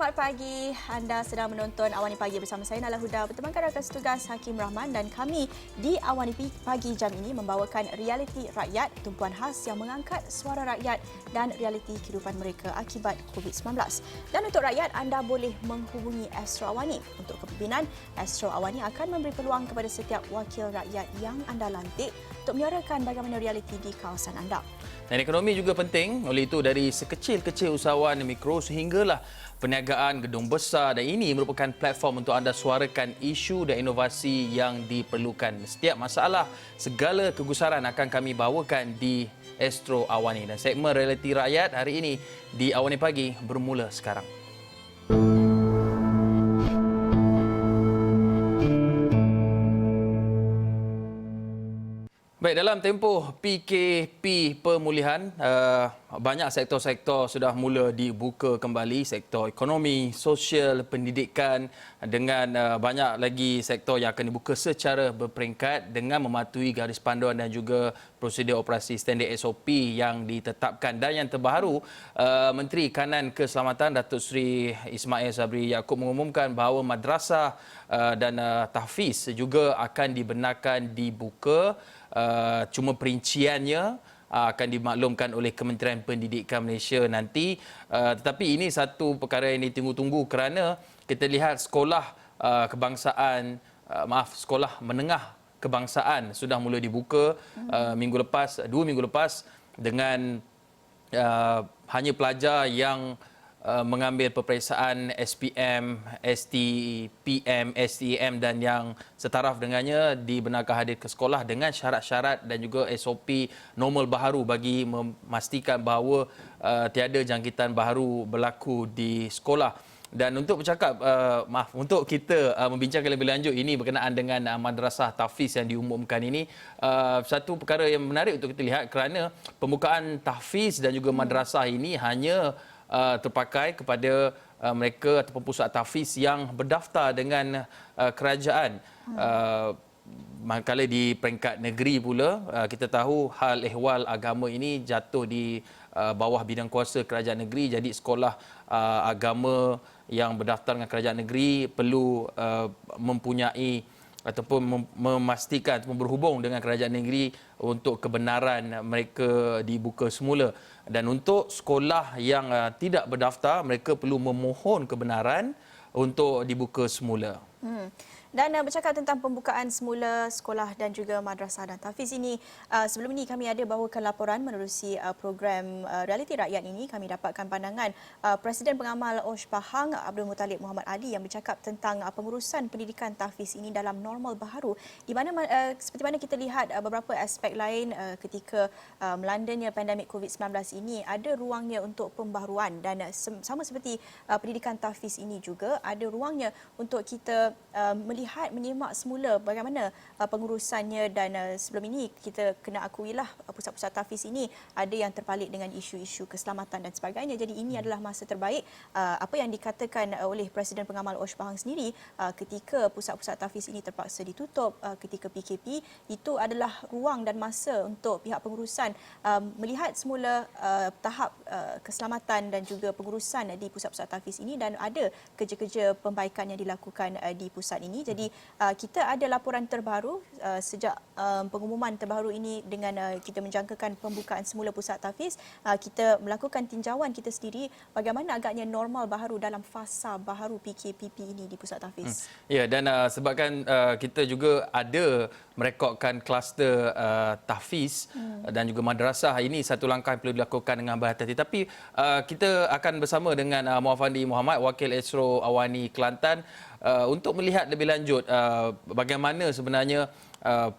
Selamat pagi. Anda sedang menonton Awani Pagi bersama saya Nala Huda bertemankan rakan setugas Hakim Rahman dan kami di Awani Pagi jam ini membawakan realiti rakyat, tumpuan khas yang mengangkat suara rakyat dan realiti kehidupan mereka akibat COVID-19. Dan untuk rakyat, anda boleh menghubungi Astro Awani. Untuk kepimpinan, Astro Awani akan memberi peluang kepada setiap wakil rakyat yang anda lantik untuk menyuarakan bagaimana realiti di kawasan anda. Dan ekonomi juga penting, oleh itu dari sekecil-kecil usahawan mikro sehinggalah perniagaan gedung besar, dan ini merupakan platform untuk anda suarakan isu dan inovasi yang diperlukan. Setiap masalah, segala kegusaran akan kami bawakan di Astro Awani. Dan segmen realiti rakyat hari ini di Awani Pagi bermula sekarang. Baik, dalam tempoh PKP pemulihan, banyak sektor-sektor sudah mula dibuka kembali. Sektor ekonomi, sosial, pendidikan, dengan banyak lagi sektor yang akan dibuka secara berperingkat dengan mematuhi garis panduan dan juga prosedur operasi standard SOP yang ditetapkan. Dan yang terbaru, Menteri Kanan Keselamatan Datuk Seri Ismail Sabri Yaakob mengumumkan bahawa madrasah dan tahfiz juga akan dibenarkan dibuka. Cuma perinciannya akan dimaklumkan oleh Kementerian Pendidikan Malaysia nanti. Tetapi ini satu perkara yang ditunggu-tunggu kerana kita lihat sekolah kebangsaan, sekolah menengah kebangsaan sudah mula dibuka minggu lepas, 2 minggu lepas, dengan hanya pelajar yang mengambil peperiksaan SPM, STPM, STEM dan yang setaraf dengannya dibenarkan hadir ke sekolah dengan syarat-syarat dan juga SOP normal baharu bagi memastikan bahawa tiada jangkitan baharu berlaku di sekolah. Dan untuk bercakap, untuk kita membincangkan lebih lanjut ini berkenaan dengan madrasah tahfiz yang diumumkan ini, satu perkara yang menarik untuk kita lihat kerana pembukaan tahfiz dan juga madrasah ini hanya terpakai kepada mereka ataupun pusat tahfiz yang berdaftar dengan kerajaan. Manakala di peringkat negeri pula, kita tahu hal ehwal agama ini jatuh di bawah bidang kuasa kerajaan negeri. Jadi sekolah agama yang berdaftar dengan kerajaan negeri perlu mempunyai ataupun memastikan ataupun berhubung dengan kerajaan negeri untuk kebenaran mereka dibuka semula. Dan untuk sekolah yang tidak berdaftar, mereka perlu memohon kebenaran untuk dibuka semula. Dan bercakap tentang pembukaan semula sekolah dan juga madrasah dan tahfiz ini, sebelum ini kami ada bawakan laporan menerusi program realiti rakyat ini. Kami dapatkan pandangan Presiden Pengamal OSH Pahang Abdul Muttalib Muhammad Ali yang bercakap tentang pengurusan pendidikan tahfiz ini dalam normal baharu, di mana seperti mana kita lihat beberapa aspek lain ketika melandanya pandemik COVID-19 ini ada ruangnya untuk pembaharuan, dan sama seperti pendidikan tahfiz ini juga ada ruangnya untuk kita menyimak semula bagaimana pengurusannya. Dan sebelum ini kita kena akuilah pusat-pusat tahfiz ini ada yang terpalit dengan isu-isu keselamatan dan sebagainya. Jadi ini adalah masa terbaik, apa yang dikatakan oleh Presiden Pengamal OSH Pahang sendiri, ketika pusat-pusat tahfiz ini terpaksa ditutup ketika PKP, itu adalah ruang dan masa untuk pihak pengurusan melihat semula tahap keselamatan dan juga pengurusan di pusat-pusat tahfiz ini, dan ada kerja-kerja pembaikan yang dilakukan di pusat ini. Jadi kita ada laporan terbaru sejak pengumuman terbaru ini, dengan kita menjangkakan pembukaan semula pusat tahfiz. Kita melakukan tinjauan kita sendiri bagaimana agaknya normal baharu dalam fasa baharu PKPP ini di pusat tahfiz. Ya, dan sebabkan kita juga ada merekodkan kluster tahfiz dan juga madrasah, ini satu langkah yang perlu dilakukan dengan berhati-hati. Tapi kita akan bersama dengan Muhammad Muhammad, Wakil Astro Awani Kelantan, untuk melihat lebih lanjut bagaimana sebenarnya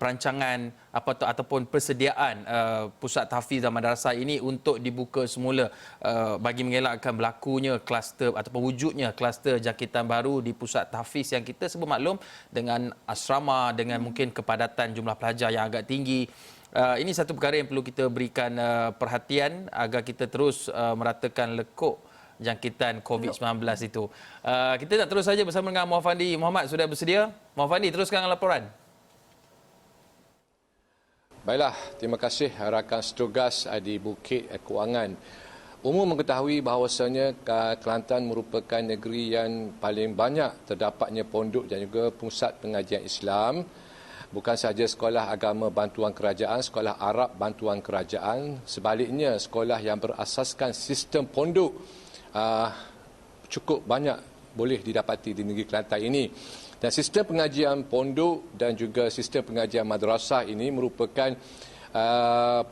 perancangan ataupun persediaan pusat tahfiz dan madrasah ini untuk dibuka semula bagi mengelakkan berlakunya kluster ataupun wujudnya kluster jangkitan baru di pusat tahfiz yang kita semua maklum dengan asrama, dengan mungkin kepadatan jumlah pelajar yang agak tinggi. Ini satu perkara yang perlu kita berikan perhatian agar kita terus meratakan lekuk jangkitan COVID-19 itu. Kita nak terus saja bersama dengan Muhammad Muhammad, sudah bersedia? Muhammad, teruskan laporan. Baiklah, terima kasih rakan setugas di Bukit Kewangan. Umum mengetahui bahawasanya Kelantan merupakan negeri yang paling banyak terdapatnya pondok dan juga pusat pengajian Islam. Bukan sahaja sekolah agama bantuan kerajaan, sekolah Arab bantuan kerajaan. Sebaliknya, sekolah yang berasaskan sistem pondok cukup banyak boleh didapati di negeri Kelantan ini. Dan sistem pengajian pondok dan juga sistem pengajian madrasah ini merupakan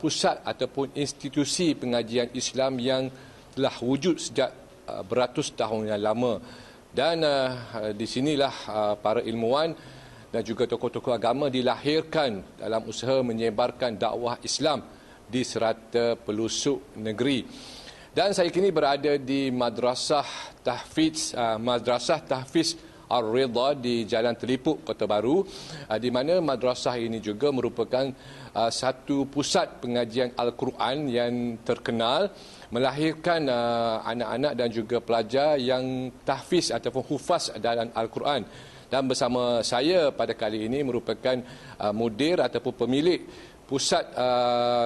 pusat ataupun institusi pengajian Islam yang telah wujud sejak beratus tahun yang lama. Dan di sinilah para ilmuwan dan juga tokoh-tokoh agama dilahirkan dalam usaha menyebarkan dakwah Islam di serata pelosok negeri. Dan saya kini berada di Madrasah Tahfiz Ar-Ridha di Jalan Telipuk, Kota Baru, di mana madrasah ini juga merupakan satu pusat pengajian Al-Quran yang terkenal, melahirkan anak-anak dan juga pelajar yang tahfiz ataupun hufaz dalam Al-Quran. Dan bersama saya pada kali ini merupakan mudir ataupun pemilik pusat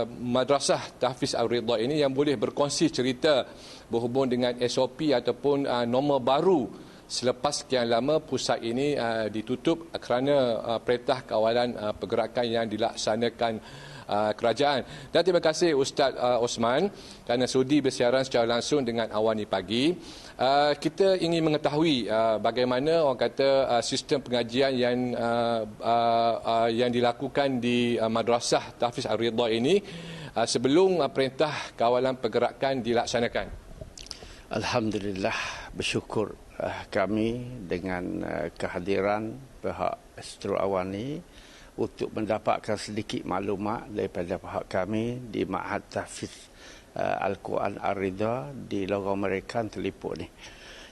Madrasah Tahfiz Ar-Ridha ini yang boleh berkongsi cerita berhubung dengan SOP ataupun norma baru selepas sekian lama pusat ini ditutup kerana perintah kawalan pergerakan yang dilaksanakan kerajaan. Dan terima kasih Ustaz Osman kerana sudi bersiaran secara langsung dengan Awani Pagi. Kita ingin mengetahui bagaimana orang kata sistem pengajian yang dilakukan di Madrasah Tahfiz Ar-Ridha ini sebelum perintah kawalan pergerakan dilaksanakan. Alhamdulillah, bersyukur kami dengan kehadiran pihak Astro Awani untuk mendapatkan sedikit maklumat daripada pihak kami di Ma'had Tahfiz Al-Quran Ar-Ridha di Lorong Amerikan Telipuk ni.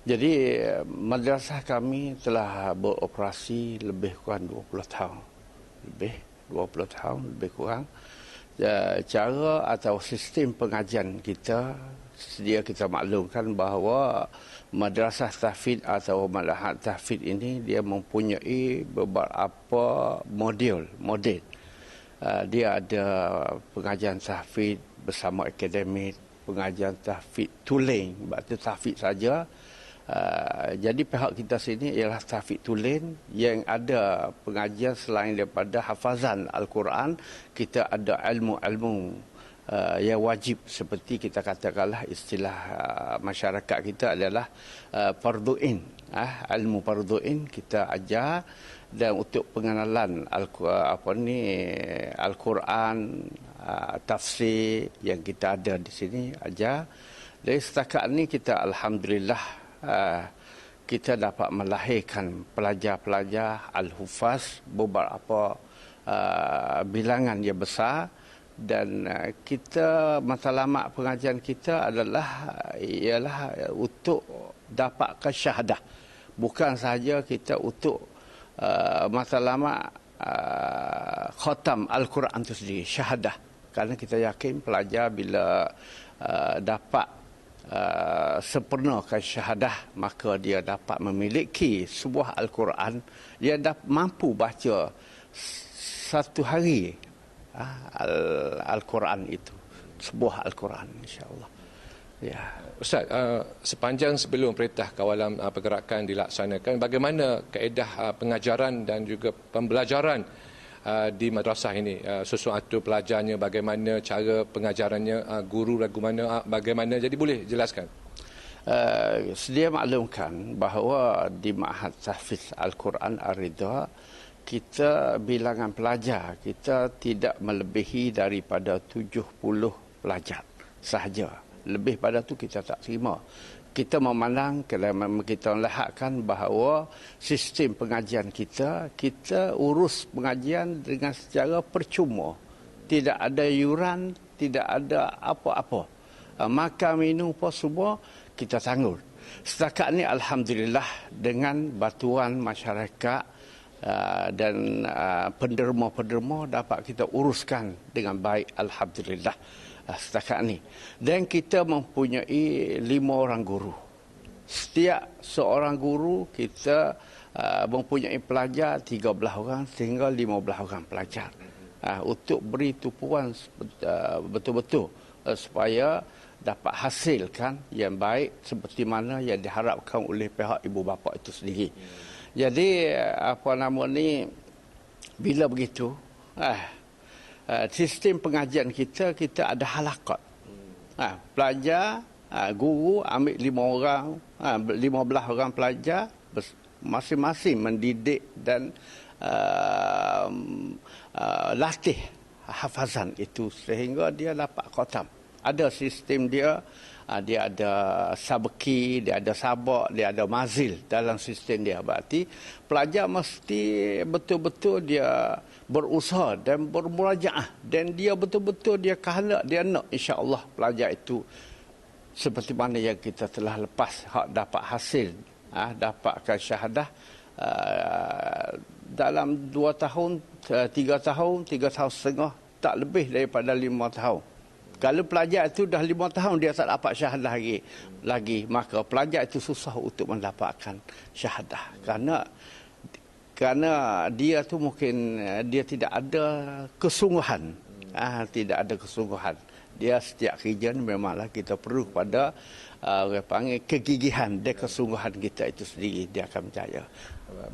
Jadi madrasah kami telah beroperasi lebih kurang 20 tahun. Lebih 20 tahun lebih kurang. Cara atau sistem pengajian kita, sedia kita maklumkan bahawa Madrasah Tahfiz atau Ma'had Tahfiz ini dia mempunyai beberapa model. Dia ada pengajian tahfiz bersama akademik, pengajian tahfiz tulen, berarti tahfiz saja. Jadi pihak kita sini ialah tahfiz tulen yang ada pengajian selain daripada hafazan Al-Quran, kita ada ilmu-ilmu yang wajib seperti kita katakanlah istilah masyarakat kita adalah fardu'in. Ilmu fardu'in kita ajar dan untuk pengenalan Al-Quran, tafsir yang kita ada di sini ajar. Dari setakat ini kita alhamdulillah kita dapat melahirkan pelajar-pelajar al-hufaz beberapa bilangan yang besar. Dan kita matlamat pengajian kita ialah untuk dapatkan syahadah. Bukan sahaja kita untuk matlamat khatam Al-Quran itu sendiri, syahadah. Kerana kita yakin pelajar bila dapat sempurnakan syahadah, maka dia dapat memiliki sebuah Al-Quran. Dia mampu baca satu hari Al-Quran itu, sebuah Al-Quran, insya-Allah. Ya. Ustaz, sepanjang sebelum perintah kawalan pergerakan dilaksanakan, bagaimana kaedah pengajaran dan juga pembelajaran di madrasah ini? Sesuatu pelajarnya, bagaimana cara pengajarannya, guru bagaimana? Jadi boleh jelaskan. Sedia maklumkan bahawa di Ma'had Tahfiz Al-Quran Ar-Ridha kita bilangan pelajar kita tidak melebihi daripada 70 pelajar sahaja. Lebih pada tu kita tak terima. Kita memandang, kalau kita melihatkan bahawa sistem pengajian kita urus pengajian dengan secara percuma. Tidak ada yuran, tidak ada apa-apa. Makan minum apa semua kita tanggung. Setakat ni alhamdulillah dengan bantuan masyarakat dan penderma-penderma dapat kita uruskan dengan baik, alhamdulillah setakat ni. Dan kita mempunyai 5 orang guru. Setiap seorang guru kita mempunyai pelajar 13 orang sehingga 15 orang pelajar. Untuk beri tumpuan betul-betul supaya dapat hasilkan yang baik seperti mana yang diharapkan oleh pihak ibu bapa itu sendiri. Jadi apa nama ni, bila begitu sistem pengajian kita ada halakat. Pelajar, guru ambil 5 orang, 15 orang pelajar masing-masing mendidik dan latih hafazan itu sehingga dia dapat khatam. Ada sistem dia, dia ada sabki, dia ada sabak, dia ada mazil dalam sistem dia. Berarti pelajar mesti betul-betul dia berusaha dan bermurajaah dan dia betul-betul dia kehendak, dia nak insya-Allah pelajar itu seperti mana yang kita telah lepas dapat hasil, dapatkan syahadah dalam 2 tahun, 3 tahun, 3 tahun setengah, tak lebih daripada 5 tahun. Kalau pelajar itu dah 5 tahun dia tak dapat syahadah lagi, maka pelajar itu susah untuk mendapatkan syahadah. Kerana dia tu mungkin dia tidak ada kesungguhan. Tidak ada kesungguhan. Dia setiap kerja memanglah kita perlu pada orang panggil kegigihan dan kesungguhan kita itu sendiri, dia akan berjaya.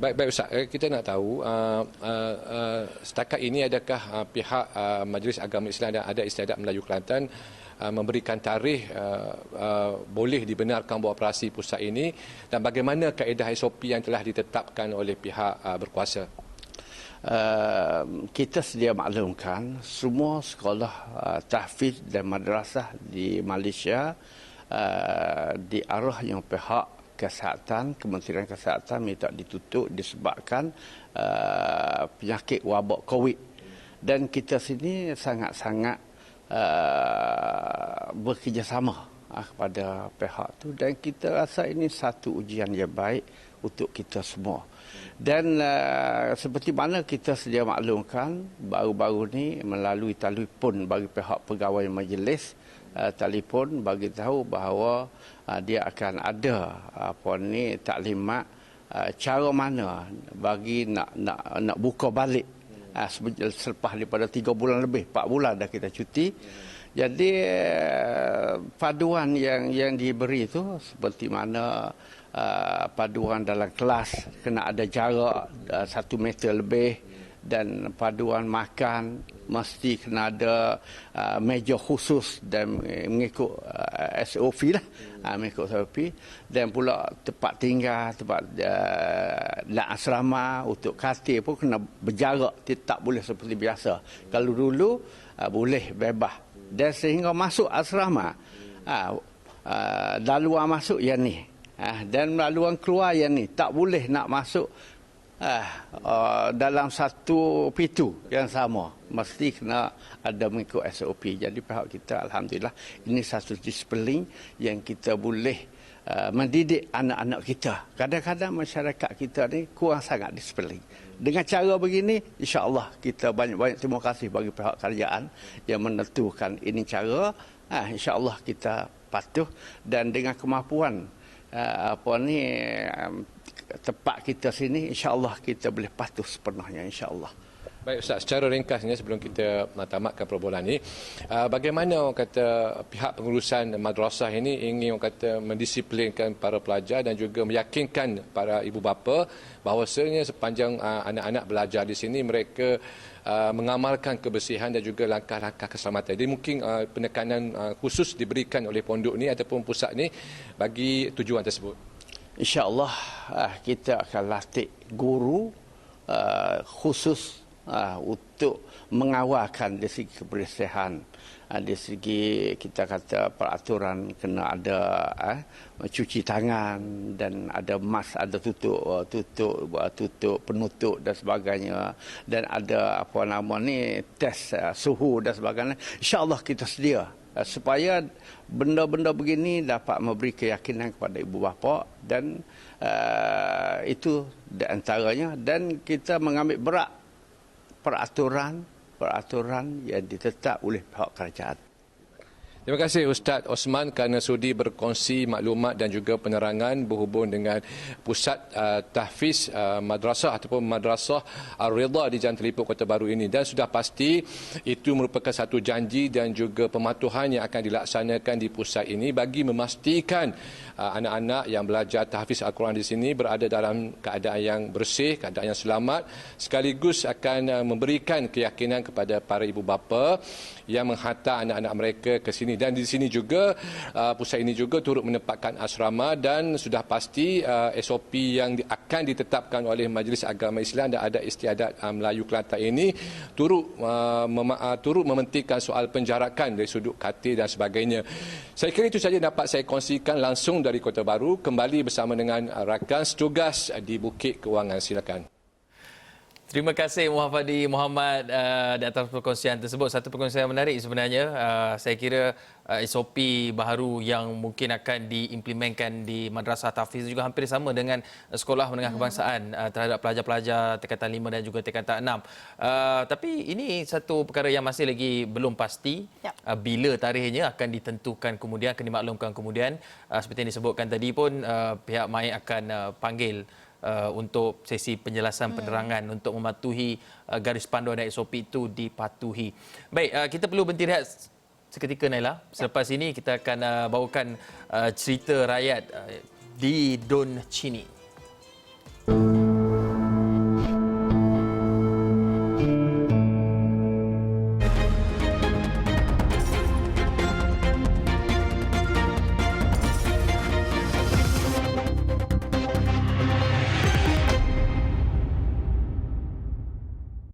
Baik Ustaz, kita nak tahu setakat ini adakah pihak Majlis Agama Islam dan Adat Istiadat Melayu Kelantan memberikan tarikh boleh dibenarkan beroperasi pusat ini dan bagaimana kaedah SOP yang telah ditetapkan oleh pihak berkuasa? Kita sedia maklumkan semua sekolah tahfiz dan madrasah di Malaysia di arah yang pihak Kesihatan, Kementerian Kesihatan minta ditutup disebabkan penyakit wabak COVID. Dan kita sini sangat-sangat bekerjasama kepada pihak tu dan kita rasa ini satu ujian yang baik untuk kita semua. Dan seperti mana kita sedia maklumkan, baru-baru ni melalui telefon bagi pihak pegawai majlis, telefon bagi tahu bahawa dia akan ada taklimat cara mana bagi nak buka balik selepas daripada 3 bulan lebih, 4 bulan dah kita cuti. Jadi paduan yang diberi itu seperti mana paduan dalam kelas kena ada jarak 1 meter lebih dan paduan makan mesti kena ada meja khusus dan mengikut SOP lah, mengikut SOP, dan pula tempat tinggal, tempat asrama untuk katil pun kena berjarak, tak boleh seperti biasa. Kalau dulu boleh bebas, dan sehingga masuk asrama laluan masuk yang ni, dan laluan keluar yang ni, tak boleh nak masuk dalam satu pintu yang sama, mesti kena ada mengikut SOP. Jadi pihak kita alhamdulillah ini satu disiplin yang kita boleh mendidik anak-anak kita. Kadang-kadang masyarakat kita ni kurang sangat disiplin. Dengan cara begini insya-Allah kita banyak-banyak terima kasih bagi pihak kerajaan yang menentukan ini cara, insya-Allah kita patuh dan dengan kemampuan tempat kita sini, insya-Allah kita boleh patuh sepenuhnya, insya-Allah. Baik Ustaz, secara ringkasnya sebelum kita tamatkan perbualan ini, bagaimana orang kata pihak pengurusan madrasah ini ingin orang kata mendisiplinkan para pelajar dan juga meyakinkan para ibu bapa bahawasanya sepanjang anak-anak belajar di sini mereka mengamalkan kebersihan dan juga langkah-langkah keselamatan. Jadi mungkin penekanan khusus diberikan oleh pondok ni ataupun pusat ni bagi tujuan tersebut. InsyaAllah kita akan latih guru khusus untuk mengawalkan dari segi kebersihan, dari segi kita kata peraturan kena ada cuci tangan dan ada mask, ada tutup penutup dan sebagainya, dan ada tes suhu dan sebagainya. InsyaAllah kita sedia supaya benda-benda begini dapat memberi keyakinan kepada ibu bapa, dan itu di antaranya, dan kita mengambil berat peraturan yang ditetap oleh pihak kerajaan. Terima kasih Ustaz Osman kerana sudi berkongsi maklumat dan juga penerangan berhubung dengan pusat tahfiz madrasah ataupun madrasah Ar-Ridha di Jalan Telipuk Kota Baru ini, dan sudah pasti itu merupakan satu janji dan juga pematuhan yang akan dilaksanakan di pusat ini bagi memastikan anak-anak yang belajar tahfiz Al-Quran di sini berada dalam keadaan yang bersih, keadaan yang selamat, sekaligus akan memberikan keyakinan kepada para ibu bapa yang menghantar anak-anak mereka ke sini. Dan di sini juga pusat ini juga turut menempatkan asrama, dan sudah pasti SOP yang akan ditetapkan oleh Majlis Agama Islam dan Adat Istiadat Melayu Kelantan ini turut mementingkan soal penjarakan dari sudut katil dan sebagainya. Saya kira itu saja dapat saya kongsikan langsung dari Kota Baru. Kembali bersama dengan rakan setugas di Bukit Kewangan. Silakan. Terima kasih Muhammadi Muhammad di atas perkongsian tersebut. Satu perkongsian menarik sebenarnya. Saya kira SOP baharu yang mungkin akan diimplementkan di Madrasah Tahfiz juga hampir sama dengan Sekolah Menengah Kebangsaan terhadap pelajar-pelajar tingkatan 5 dan juga tingkatan 6. Tapi ini satu perkara yang masih lagi belum pasti. Bila tarikhnya akan ditentukan kemudian, akan dimaklumkan kemudian. Seperti yang disebutkan tadi pun, pihak MAIK akan panggil untuk sesi penjelasan penerangan untuk mematuhi garis panduan dan SOP itu dipatuhi. Baik, kita perlu berhenti rehat seketika, Naila. Selepas ini kita akan bawakan cerita rakyat di Don Chini.